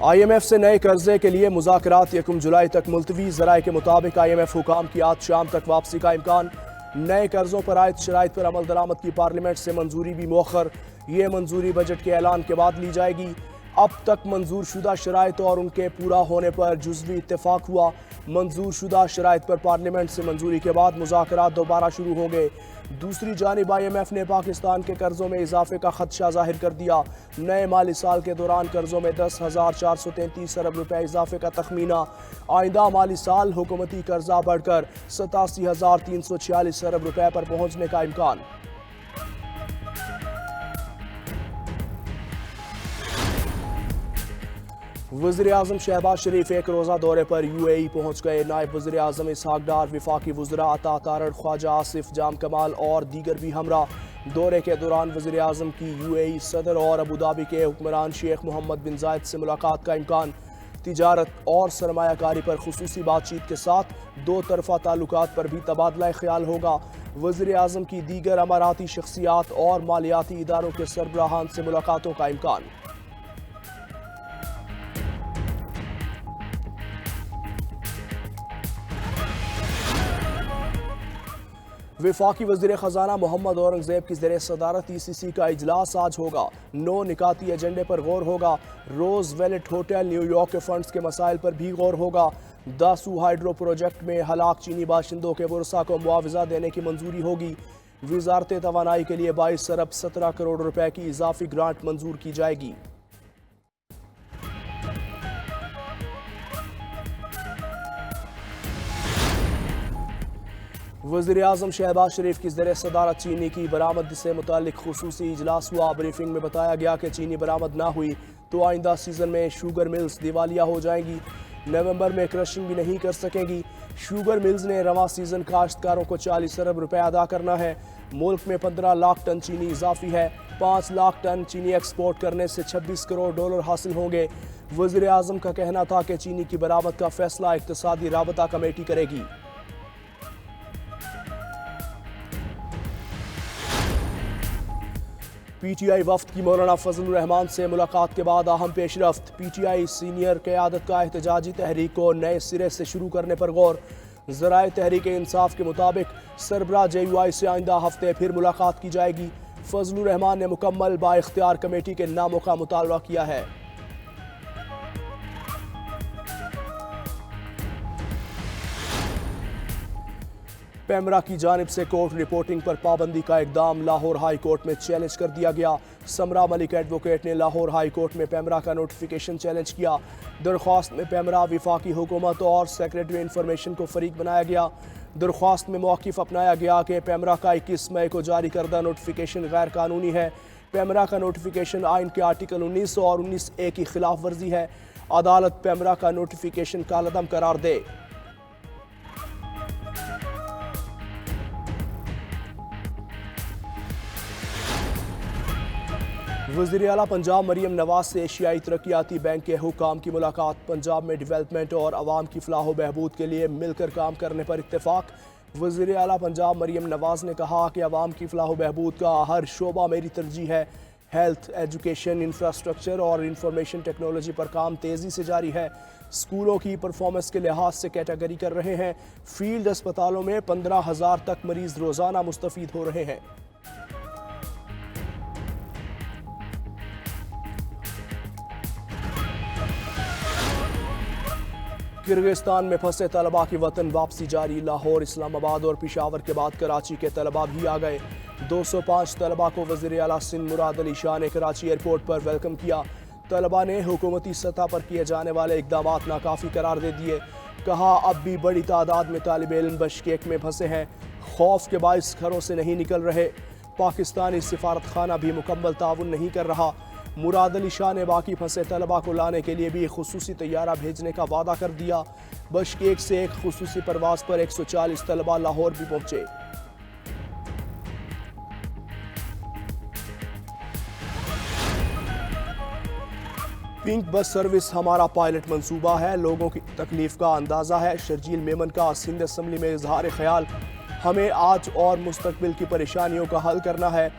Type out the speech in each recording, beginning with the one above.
IMF से नए कर्जे के लिए मुज़ाकरात 1 जुलाई तक मुलतवी। ज़राए के मुताबिक IMF हुकाम की आज शाम तक वापसी का इम्कान। नए कर्जों पर आयद शराइत पर अमल दरामद की पार्लियामेंट से मंजूरी भी मौखर। ये मंजूरी बजट के ऐलान के बाद ली जाएगी। अब तक मंजूर शुदा शराइत और उनके पूरा होने पर जुज़वी इत्तेफाक हुआ। मंजूर शुदा शराइत पर पार्लियामेंट से मंजूरी के बाद मुज़ाकरात दोबारा शुरू होंगे। दूसरी जानिब IMF ने पाकिस्तान के कर्जों में इजाफे का खदशा जाहिर कर दिया। नए माली साल के दौरान कर्जों में 10,433 अरब रुपए इजाफे का तखमीना। आइंदा माली साल हुकूमती कर्जा बढ़कर 87,346 अरब रुपए पर पहुंचने का इम्कान। वज़ीर-ए-आज़म शहबाज शरीफ एक रोज़ा दौरे पर UAE पहुँच गए। नायब वज़ीर-ए-आज़म इसहाक डार, वफाकी वज़रा अता तारड़, ख्वाजा आसिफ, जाम कमाल और दीगर भी हमरा। दौरे के दौरान वज़ीर-ए-आज़म की UAE सदर और अबू धाबी के हुक्मरान शेख मोहम्मद बिन जायद से मुलाकात का इम्कान। तिजारत और सरमायाकारी पर खुसूसी बातचीत के साथ दो तरफ़ा ताल्लुकात पर भी तबादला ख्याल होगा। वज़ीर-ए-आज़म की दीगर अमाराती शख्सियात और मालियाती इदारों के सरबराहान से मुलाकातों का इम्कान। वफाकी वज़ीर ख़जाना मोहम्मद औरंगज़ेब की ज़ेर सदारत ECC का इजलास आज होगा। 9 निकाती एजेंडे पर गौर होगा। रोज़ वेलेट होटल न्यूयॉर्क के फंड्स के मसाइल पर भी गौर होगा। दासू हाइड्रो प्रोजेक्ट में हलाक चीनी बाशिंदों के वर्सा को मुआवजा देने की मंजूरी होगी। वज़ारत तवानाई के लिए 22 अरब 17 करोड़ रुपए की इजाफी ग्रांट मंजूर की जाएगी। वज़ीर-ए-आज़म शहबाज शरीफ की ज़ेर सदारत चीनी की बरामद से मुतालिक खुसूसी इजलास हुआ। ब्रीफिंग में बताया गया कि चीनी बरामद ना हुई तो आइंदा सीजन में शुगर मिल्स दिवालिया हो जाएंगी। नवंबर में क्रशिंग भी नहीं कर सकेंगी। शुगर मिल्स ने रवां सीजन काश्तकारों को 40 अरब रुपए अदा करना है। मुल्क में 15 लाख टन चीनी इजाफी है। 5 लाख टन चीनी एक्सपोर्ट करने से $26 करोड़ हासिल होंगे। वज़ीर-ए-आज़म का कहना था कि चीनी की बरामद का फैसला इक़्तिसादी राबता कमेटी करेगी। PTI वफ्द की मौलाना फजलुर रहमान से मुलाकात के बाद अहम पेशरफ्त। PTI सीनियर क़यादत का एहतजाजी तहरीक को नए सिरे से शुरू करने पर गौर। ज़राए तहरीक इंसाफ के मुताबिक सरबराह JUI से आइंदा हफ्ते फिर मुलाकात की जाएगी। फजलुर रहमान ने मुकम्मल बाइख्तियार कमेटी के नामों का मुतालबा किया है। पेमरा की जानिब से कोर्ट रिपोर्टिंग पर पाबंदी का इकदाम लाहौर हाई कोर्ट में चैलेंज कर दिया गया। समरा मलिक एडवोकेट ने लाहौर हाई कोर्ट में पेमरा का नोटिफिकेशन चैलेंज किया। दरख्वास्त में पेमरा, वफाकी हुकूमत और सेक्रेटरी इंफॉर्मेशन को फरीक बनाया गया। दरख्वास्त में मौक़िफ़ अपनाया गया कि पेमरा का 21 मई को जारी करदा नोटिफिकेशन गैर कानूनी है। पेमरा का नोटिफिकेशन आइन के आर्टिकल 19 और 19A की खिलाफ वर्जी है। अदालत पेमरा का नोटिफिकेशन कालअदम करार दे। वज़ीर आला पंजाब मरीम नवाज से एशियाई तरक्याती बैंक के हुकाम की मुलाकात। पंजाब में डेवलपमेंट और आवाम की फलाह व बहबूद के लिए मिलकर काम करने पर इत्तेफाक। वज़ीर आला पंजाब मरीम नवाज ने कहा कि आवाम की फलाह व बहबूद का हर शोबा मेरी तरजीह है। हेल्थ, एजुकेशन, इंफ्रास्ट्रक्चर और इंफॉर्मेशन टेक्नोलॉजी पर काम तेज़ी से जारी है। स्कूलों की परफॉर्मेंस के लिहाज से कैटेगरी कर रहे हैं। फील्ड अस्पतालों में 15,000 तक मरीज रोज़ाना मुस्तफ़ीद हो रहे हैं। किर्गिस्तान में फंसे तलबा की वतन वापसी जारी। लाहौर, इस्लामाबाद और पेशावर के बाद कराची के तलबा भी आ गए। 205 तलबा को वज़ीर आला सिंध मुराद अली शाह ने कराची एयरपोर्ट पर वेलकम किया। तलबा ने हुकूमती सतह पर किए जाने वाले इक़दामात नाकाफ़ी करार दे दिए। कहा अब भी बड़ी तादाद में तालिब इल्म बशकेक में फंसे हैं। खौफ के बाइस घरों से नहीं निकल रहे। पाकिस्तानी सिफारत खाना भी मुकम्मल ताउन नहीं कर रहा। मुराद अली शाह ने बाकी फंसे तलबा को लाने के लिए भी खुसूसी तैयारा भेजने का वादा कर दिया। बशकेक से एक खुसूसी परवाज पर 140 तलबा लाहौर भी पहुंचे। पिंक बस सर्विस हमारा पायलट मंसूबा है, लोगों की तकलीफ का अंदाजा है। शर्जील मेमन का सिंध असम्बली में इजहार ख्याल। हमें आज और मुस्तकबिल की परेशानियों का हल करना है।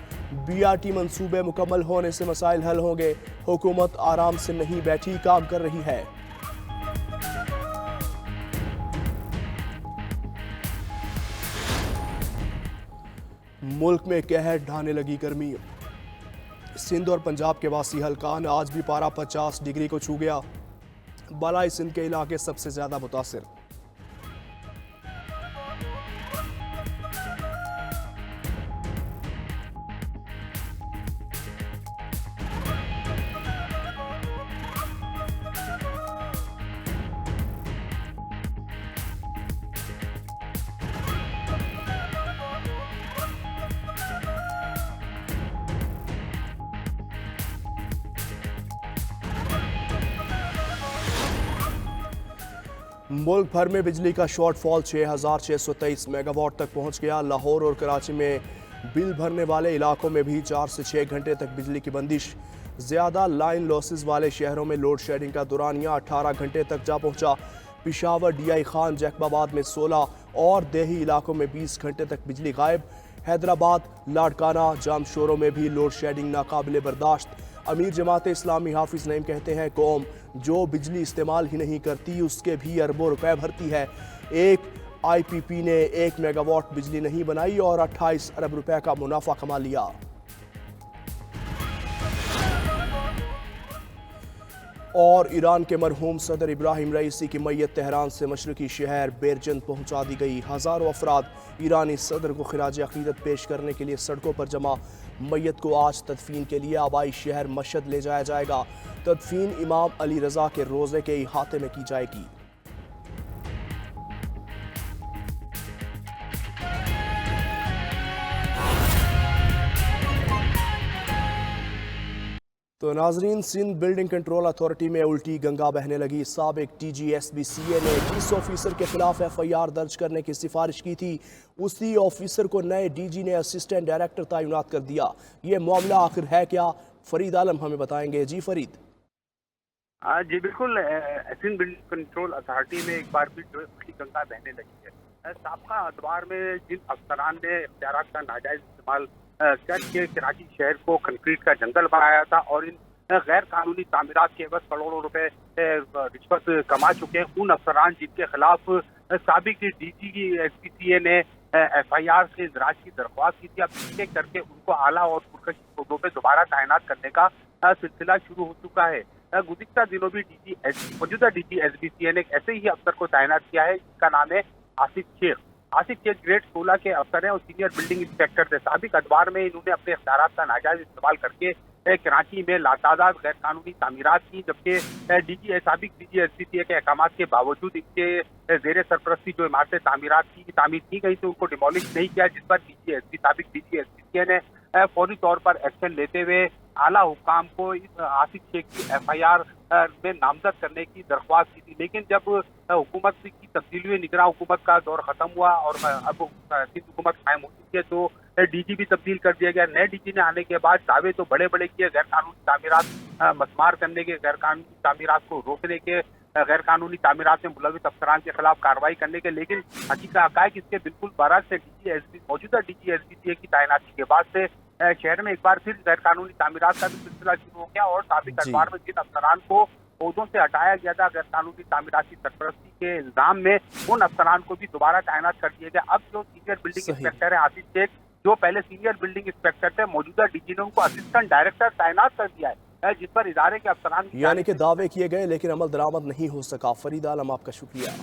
BRT मंसूबे मुकम्मल होने से मसाइल हल होंगे। हुकूमत आराम से नहीं बैठी, काम कर रही है। मुल्क में कहर ढाने लगी गर्मी। सिंध और पंजाब के वासी हल्कान आज भी पारा 50 डिग्री को छू गया। बालाई सिंध के इलाके सबसे ज्यादा मुतासिर। मुल्क भर में बिजली का शॉर्टफॉल 6,623 मेगावाट तक पहुंच गया। लाहौर और कराची में बिल भरने वाले इलाकों में भी 4 से 6 घंटे तक बिजली की बंदिश। ज़्यादा लाइन लॉसेस वाले शहरों में लोड शेडिंग का दौरानिया 18 घंटे तक जा पहुंचा। पिशावर, DI खान, जैकबाबाद में 16 और देही इलाकों में 20 घंटे तक बिजली गायब। हैदराबाद, लाड़काना, जामशोरों में भी लोड शेडिंग नाकाबिले बर्दाश्त। अमीर जमात इस्लामी हाफिज नईम कहते हैं, कौम जो बिजली इस्तेमाल ही नहीं करती उसके भी अरबों रुपए भरती है। एक IPP ने 1 मेगावाट बिजली नहीं बनाई और 28 अरब रुपए का मुनाफा कमा लिया। और ईरान के मरहूम सदर इब्राहिम रईसी की मैयत तेहरान से मशरकी शहर बेरजंद पहुंचा दी गई। हज़ारों अफराद ईरानी सदर को खिराज अकीदत पेश करने के लिए सड़कों पर जमा। मैयत को आज तदफीन के लिए आबाई शहर मशहद ले जाया जाएगा। तदफीन इमाम अली रजा के रोज़े के इहाते में की जाएगी। तो नाजरीन, सिंध बिल्डिंग कंट्रोल अथॉरिटी में उल्टी गंगा बहने लगी। साबिक DG SBCA ने जिस ऑफिसर के खिलाफ FIR दर्ज करने की सिफारिश की थी उसी ऑफिसर को नए DG ने असिस्टेंट डायरेक्टर तैनात कर दिया। ये मामला आखिर है क्या, फरीद आलम हमें बताएंगे। जी फरीद। जी बिल्कुल, सिंध बिल्डिंग कंट्रोल अथॉरिटी में एक बार भी जो उल्टी गंगा बहने लगी है। साबका अदवार में जिन अफसरान ने इख्तियारात का नाजायज इस्तेमाल करके कराची शहर को कंक्रीट का जंगल बनाया था और इन गैर कानूनी तामीरात के बस करोड़ों रुपए रिश्वत कमा चुके हैं, उन अफसरान जिनके खिलाफ साबिक DG की SBCA ने FIR से इंदराज की दरख्वास्त की थी, अब एक करके उनको आला और पुरकश शोबों पे दोबारा तैनात करने का सिलसिला शुरू हो चुका है। गुज़िश्ता दिनों भी मौजूदा DG SBCA ने एक ऐसे ही अफसर को तैनात किया है जिसका नाम है आसिफ शेख। आसिफ शेख ग्रेड 16 के अफसर हैं और सीनियर बिल्डिंग इंस्पेक्टर थे। साबिक अदवार में इन्होंने अपने इख्तियारात का नाजायज इस्तेमाल करके कराची में लातादाद गैर कानूनी तामीरात की, जबकि साबिक DG SBCA के अहकाम के बावजूद इनके जेर सरपरस्ती जो इमारतें तामीर की गई थी उनको डिमोलिश नहीं किया, जिस पर साबिक DG SBCA ने फौरी तौर पर एक्शन लेते हुए आला हुकाम को आसिफ शेख की FIR में नामजद करने की दरख्वास्त की थी। लेकिन जब हुकूमत की तब्दीली हुई, निगरान हुकूमत का दौर खत्म हुआ और अब सिंध हुकूमत कायम हो चुकी है, तो DG भी तब्दील कर दिया गया। नए DG ने आने के बाद दावे तो बड़े बड़े किए, गैर कानूनी तामीरात मस्मार करने के, गैर कानूनी तामीरात को रोकने के, गैर कानूनी तामीरात में मुलविस अफसरान के खिलाफ कार्रवाई करने के, लेकिन हकीकत इसके बिल्कुल बरअक्स है। मौजूदा DG SBCA की तैनाती के बाद से शहर में एक बार फिर गैर कानूनी तामीरात का भी सिलसिला शुरू हो गया और साबिक अखबार में जिन अफसरान को ओहदों से हटाया गया था गैर कानूनी तामीरात की सरपरस्ती के इल्जाम में, उन अफसरान को भी दोबारा तैनात कर दिया गया। अब जो सीनियर बिल्डिंग इंस्पेक्टर है आसिफ शेख, जो पहले सीनियर बिल्डिंग इंस्पेक्टर थे, मौजूदा DG ने उनको असिस्टेंट डायरेक्टर तैनात कर दिया है, जिस पर इदारे के अफसरान यानी कि दावे किए गए लेकिन अमल दरामद नहीं हो सका। फरीद आलम, आपका शुक्रिया।